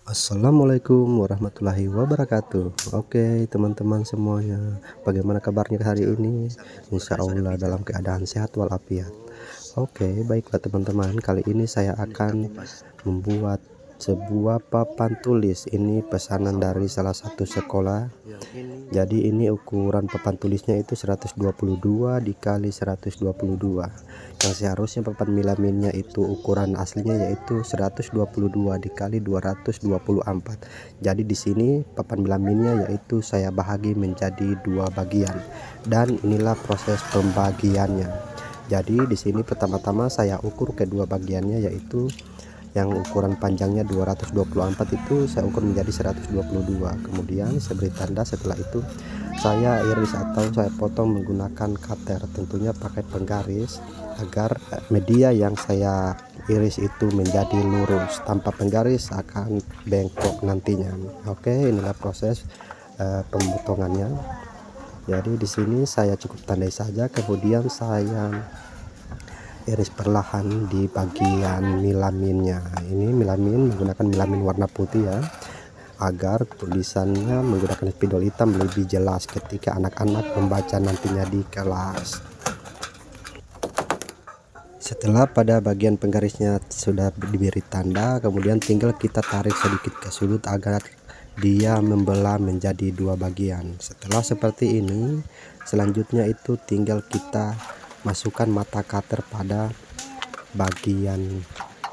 Assalamualaikum warahmatullahi wabarakatuh. Oke, teman-teman semuanya, bagaimana kabarnya hari ini? Insya Allah dalam keadaan sehat walafiat. Oke, baiklah teman-teman, kali ini saya akan membuat sebuah papan tulis. Ini pesanan dari salah satu sekolah. Jadi ini ukuran papan tulisnya itu 122 dikali 122. Yang seharusnya papan melaminnya itu ukuran aslinya yaitu 122 dikali 224. Jadi di sini papan melaminnya yaitu saya bahagi menjadi dua bagian. Dan inilah proses pembagiannya. Jadi di sini pertama-tama saya ukur kedua bagiannya, yaitu yang ukuran panjangnya 224 itu saya ukur menjadi 122. Kemudian saya beri tanda. Setelah itu saya iris atau saya potong menggunakan cutter, tentunya pakai penggaris agar media yang saya iris itu menjadi lurus. Tanpa penggaris akan bengkok nantinya. Oke, inilah proses pemotongannya. Jadi di sini saya cukup tandai saja, kemudian saya iris perlahan di bagian melaminnya. Ini melamin menggunakan melamin warna putih ya, agar tulisannya menggunakan spidol hitam lebih jelas ketika anak-anak membaca nantinya di kelas. Setelah pada bagian penggarisnya sudah diberi tanda, kemudian tinggal kita tarik sedikit ke sudut agar dia membelah menjadi dua bagian. Setelah seperti ini, selanjutnya itu tinggal kita masukkan mata cutter pada bagian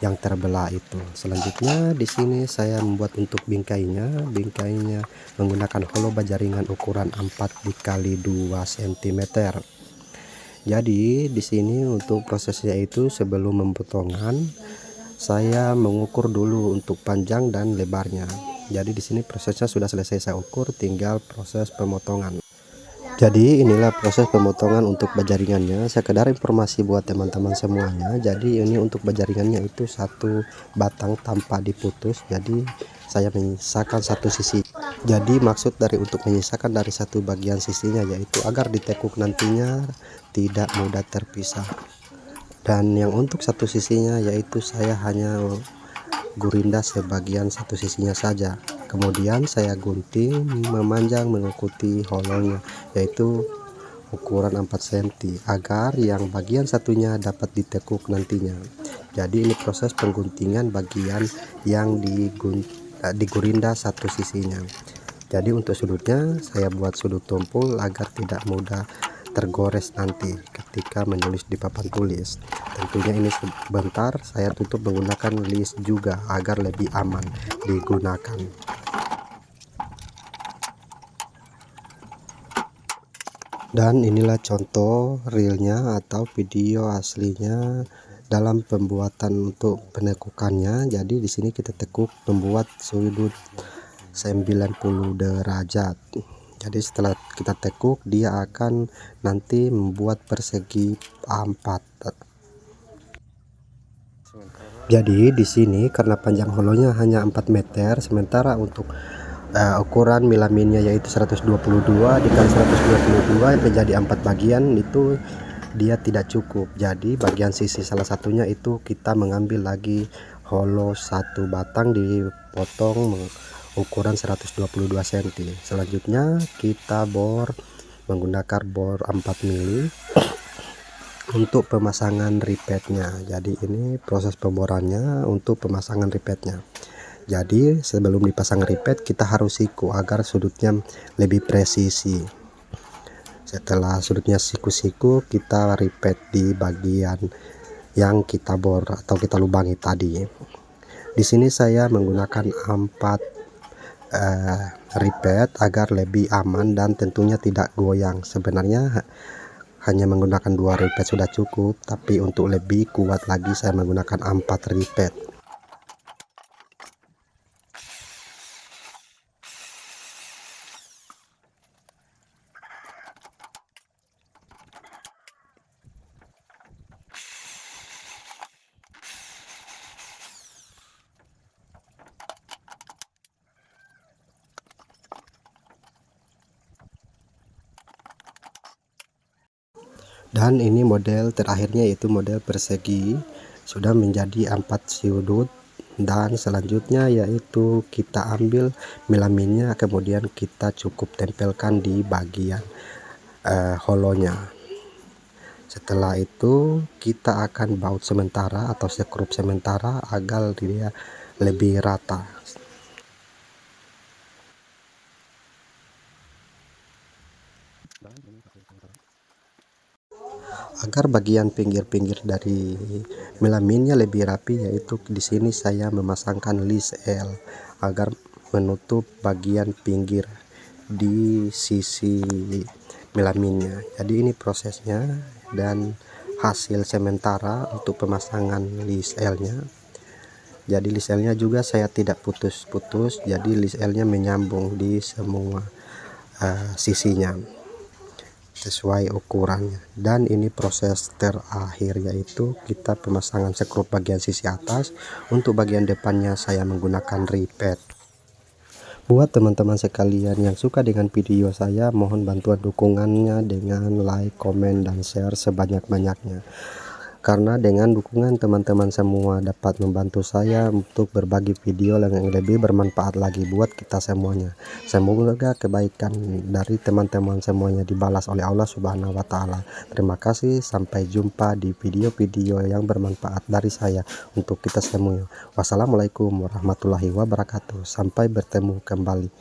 yang terbelah itu. Selanjutnya di sini saya membuat untuk bingkainya menggunakan holo baja ringan ukuran 4 dikali 2 cm. Jadi di sini untuk prosesnya itu sebelum mempotongan saya mengukur dulu untuk panjang dan lebarnya. Jadi di sini prosesnya sudah selesai saya ukur, tinggal proses pemotongan. Jadi inilah proses pemotongan untuk baja ringannya. Sekedar informasi buat teman-teman semuanya, jadi ini untuk baja ringannya itu satu batang tanpa diputus. Jadi saya menyisakan satu sisi. Jadi maksud dari untuk menyisakan dari satu bagian sisinya yaitu agar ditekuk nantinya tidak mudah terpisah. Dan yang untuk satu sisinya yaitu saya hanya gurinda sebagian satu sisinya saja. Kemudian saya gunting memanjang mengikuti holonya yaitu ukuran 4 cm agar yang bagian satunya dapat ditekuk nantinya. Jadi ini proses pengguntingan bagian yang digurinda satu sisinya. Jadi untuk sudutnya saya buat sudut tumpul agar tidak mudah tergores nanti ketika menulis di papan tulis. Tentunya ini sebentar saya tutup menggunakan list juga agar lebih aman digunakan. Dan inilah contoh realnya atau video aslinya dalam pembuatan untuk penekukannya. Jadi di sini kita tekuk membuat sudut 90 derajat. Jadi setelah kita tekuk dia akan nanti membuat persegi 4. Jadi di sini karena panjang holonya hanya 4 meter, sementara untuk ukuran melaminnya yaitu 122 dikali 122 menjadi 4 bagian itu dia tidak cukup. Jadi bagian sisi salah satunya itu kita mengambil lagi holo satu batang dipotong ukuran 122 cm. Selanjutnya kita bor menggunakan bor 4 mili untuk pemasangan ripetnya. Jadi ini proses pemborannya untuk pemasangan ripetnya. Jadi sebelum dipasang ripet kita harus siku agar sudutnya lebih presisi. Setelah sudutnya siku-siku kita ripet di bagian yang kita bor atau kita lubangi tadi. Di sini saya menggunakan 4 ripet agar lebih aman dan tentunya tidak goyang. Sebenarnya hanya menggunakan 2 ripet sudah cukup, tapi untuk lebih kuat lagi saya menggunakan 4 ripet. Dan ini model terakhirnya yaitu model persegi sudah menjadi 4 sudut Dan selanjutnya yaitu kita ambil melaminnya, kemudian kita cukup tempelkan di bagian holonya. Setelah itu kita akan baut sementara atau sekrup sementara agar dia lebih rata. Agar bagian pinggir-pinggir dari melaminnya lebih rapi, yaitu di sini saya memasangkan list L agar menutup bagian pinggir di sisi melaminnya. Jadi ini prosesnya dan hasil sementara untuk pemasangan list L-nya. Jadi list L-nya juga saya tidak putus-putus, jadi list L-nya menyambung di semua sisinya sesuai ukurannya. Dan ini proses terakhir, yaitu kita pemasangan sekrup bagian sisi atas. Untuk bagian depannya saya menggunakan repeat. Buat teman-teman sekalian yang suka dengan video saya, mohon bantuan dukungannya dengan like, komen, dan share sebanyak-banyaknya. Karena dengan dukungan teman-teman semua dapat membantu saya untuk berbagi video yang lebih bermanfaat lagi buat kita semuanya. Semoga kebaikan dari teman-teman semuanya dibalas oleh Allah Subhanahu wa Ta'ala. Terima kasih, sampai jumpa di video-video yang bermanfaat dari saya untuk kita semua. Wassalamualaikum warahmatullahi wabarakatuh. Sampai bertemu kembali.